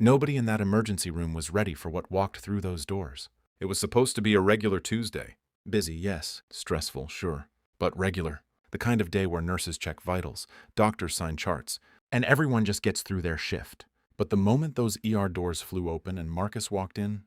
Nobody in that emergency room was ready for what walked through those doors. It was supposed to be a regular Tuesday. Busy, yes. Stressful, sure. But regular. The kind of day where nurses check vitals, doctors sign charts, and everyone just gets through their shift. But the moment those ER doors flew open and Marcus walked in,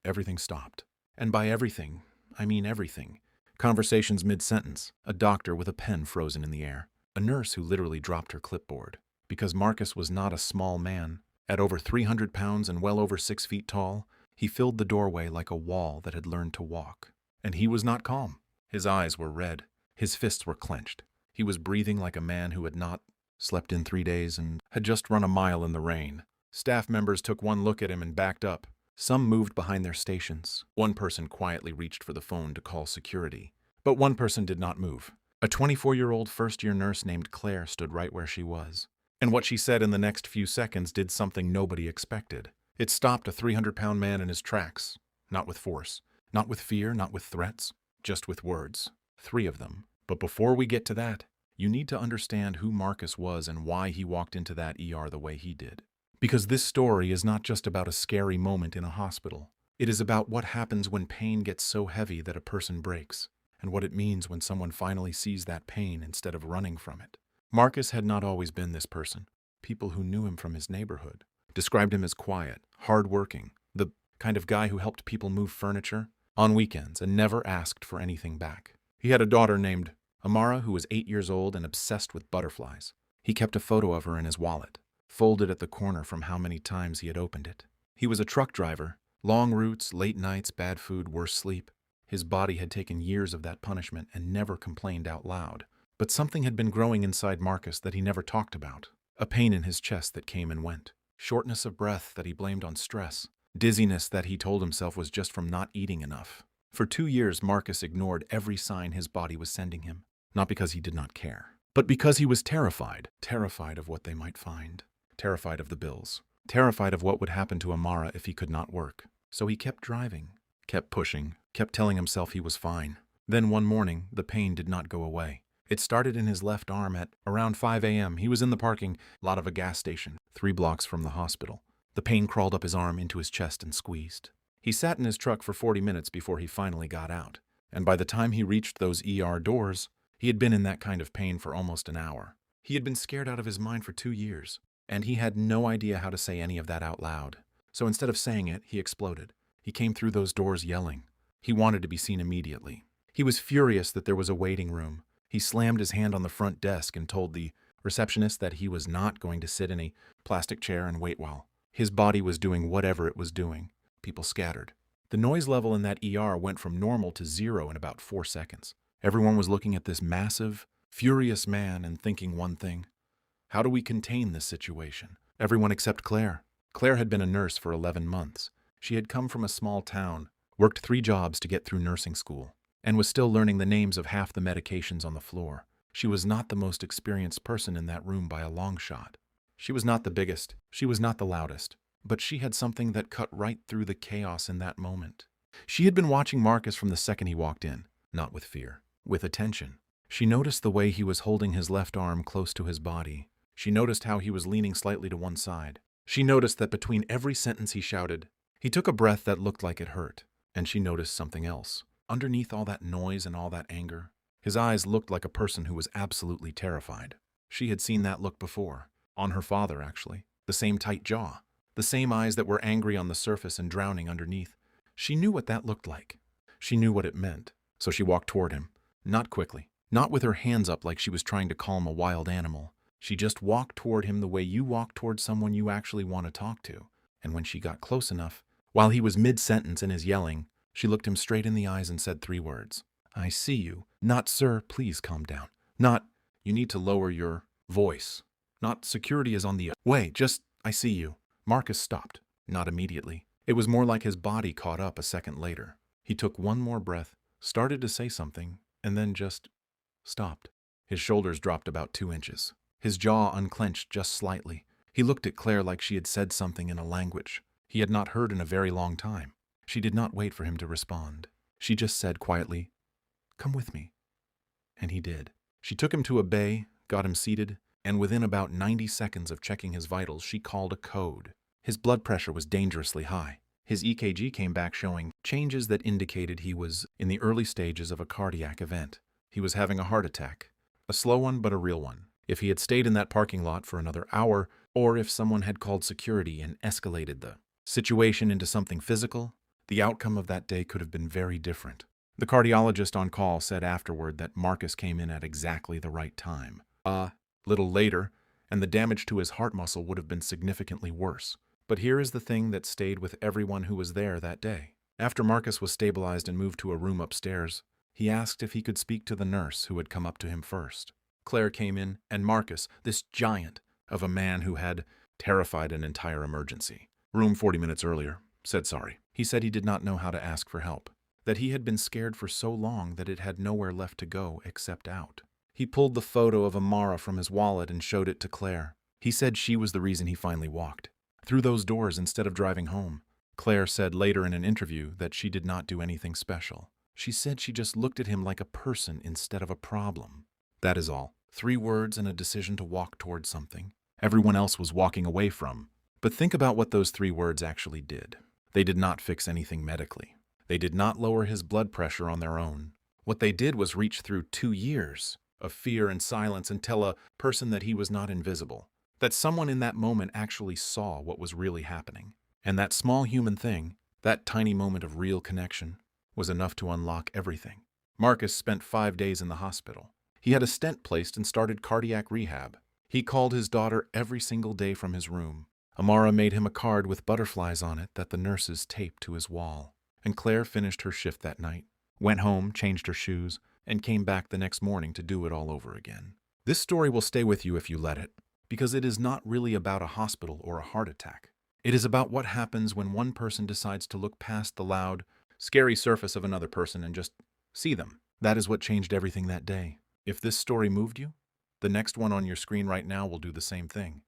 everything stopped. And by everything, I mean everything. Conversations mid-sentence, a doctor with a pen frozen in the air, a nurse who literally dropped her clipboard. Because Marcus was not a small man. At over 300 pounds and well over 6 feet tall, he filled the doorway like a wall that had learned to walk. And he was not calm. His eyes were red. His fists were clenched. He was breathing like a man who had not slept in 3 days and had just run a mile in the rain. Staff members took one look at him and backed up. Some moved behind their stations. One person quietly reached for the phone to call security. But one person did not move. A 24-year-old first-year nurse named Claire stood right where she was. And what she said in the next few seconds did something nobody expected. It stopped a 300-pound man in his tracks. Not with force. Not with fear, not with threats. Just with words. 3 of them. But before we get to that, you need to understand who Marcus was and why he walked into that ER the way he did. Because this story is not just about a scary moment in a hospital. It is about what happens when pain gets so heavy that a person breaks, and what it means when someone finally sees that pain instead of running from it. Marcus had not always been this person. People who knew him from his neighborhood described him as quiet, hard-working, the kind of guy who helped people move furniture on weekends and never asked for anything back. He had a daughter named Amara who was 8 years old and obsessed with butterflies. He kept a photo of her in his wallet, folded at the corner from how many times he had opened it. He was a truck driver. Long routes, late nights, bad food, worse sleep. His body had taken years of that punishment and never complained out loud. But something had been growing inside Marcus that he never talked about. A pain in his chest that came and went. Shortness of breath that he blamed on stress. Dizziness that he told himself was just from not eating enough. For 2 years, Marcus ignored every sign his body was sending him. Not because he did not care, but because he was terrified. Terrified of what they might find. Terrified of the bills. Terrified of what would happen to Amara if he could not work. So he kept driving, kept pushing, kept telling himself he was fine. Then one morning, the pain did not go away. It started in his left arm at around 5 a.m. He was in the parking lot of a gas station, 3 blocks from the hospital. The pain crawled up his arm into his chest and squeezed. He sat in his truck for 40 minutes before he finally got out. And by the time he reached those ER doors, he had been in that kind of pain for almost an hour. He had been scared out of his mind for 2 years. And he had no idea how to say any of that out loud. So instead of saying it, he exploded. He came through those doors yelling. He wanted to be seen immediately. He was furious that there was a waiting room. He slammed his hand on the front desk and told the receptionist that he was not going to sit in a plastic chair and wait while his body was doing whatever it was doing. People scattered. The noise level in that ER went from normal to 0 in about 4 seconds. Everyone was looking at this massive, furious man and thinking one thing. How do we contain this situation? Everyone except Claire. Claire had been a nurse for 11 months. She had come from a small town, worked 3 jobs to get through nursing school, and was still learning the names of half the medications on the floor. She was not the most experienced person in that room by a long shot. She was not the biggest. She was not the loudest. But she had something that cut right through the chaos in that moment. She had been watching Marcus from the second he walked in, not with fear, with attention. She noticed the way he was holding his left arm close to his body. She noticed how he was leaning slightly to one side. She noticed that between every sentence he shouted, he took a breath that looked like it hurt. And she noticed something else. Underneath all that noise and all that anger, his eyes looked like a person who was absolutely terrified. She had seen that look before. On her father, actually. The same tight jaw. The same eyes that were angry on the surface and drowning underneath. She knew what that looked like. She knew what it meant. So she walked toward him. Not quickly. Not with her hands up like she was trying to calm a wild animal. She just walked toward him the way you walk toward someone you actually want to talk to. And when she got close enough, while he was mid-sentence in his yelling, she looked him straight in the eyes and said 3 words. I see you. Not, sir, please calm down. Not, you need to lower your voice. Not, security is on the way. Just, I see you. Marcus stopped. Not immediately. It was more like his body caught up a second later. He took one more breath, started to say something, and then just stopped. His shoulders dropped about 2 inches. His jaw unclenched just slightly. He looked at Claire like she had said something in a language he had not heard in a very long time. She did not wait for him to respond. She just said quietly, "Come with me." And he did. She took him to a bay, got him seated, and within about 90 seconds of checking his vitals, she called a code. His blood pressure was dangerously high. His EKG came back showing changes that indicated he was in the early stages of a cardiac event. He was having a heart attack. A slow one, but a real one. If he had stayed in that parking lot for another hour, or if someone had called security and escalated the situation into something physical, the outcome of that day could have been very different. The cardiologist on call said afterward that Marcus came in at exactly the right time. Little later, and the damage to his heart muscle would have been significantly worse. But here is the thing that stayed with everyone who was there that day. After Marcus was stabilized and moved to a room upstairs, he asked if he could speak to the nurse who had come up to him first. Claire came in, and Marcus, this giant of a man who had terrified an entire emergency room 40 minutes earlier, said sorry. He said he did not know how to ask for help, that he had been scared for so long that it had nowhere left to go except out. He pulled the photo of Amara from his wallet and showed it to Claire. He said she was the reason he finally walked through those doors instead of driving home. Claire said later in an interview that she did not do anything special. She said she just looked at him like a person instead of a problem. That is all. 3 words and a decision to walk towards something everyone else was walking away from. But think about what those 3 words actually did. They did not fix anything medically. They did not lower his blood pressure on their own. What they did was reach through 2 years of fear and silence and tell a person that he was not invisible, that someone in that moment actually saw what was really happening. And that small human thing, that tiny moment of real connection, was enough to unlock everything. Marcus spent 5 days in the hospital. He had a stent placed and started cardiac rehab. He called his daughter every single day from his room. Amara made him a card with butterflies on it that the nurses taped to his wall. And Claire finished her shift that night, went home, changed her shoes, and came back the next morning to do it all over again. This story will stay with you if you let it, because it is not really about a hospital or a heart attack. It is about what happens when one person decides to look past the loud, scary surface of another person and just see them. That is what changed everything that day. If this story moved you, the next one on your screen right now will do the same thing.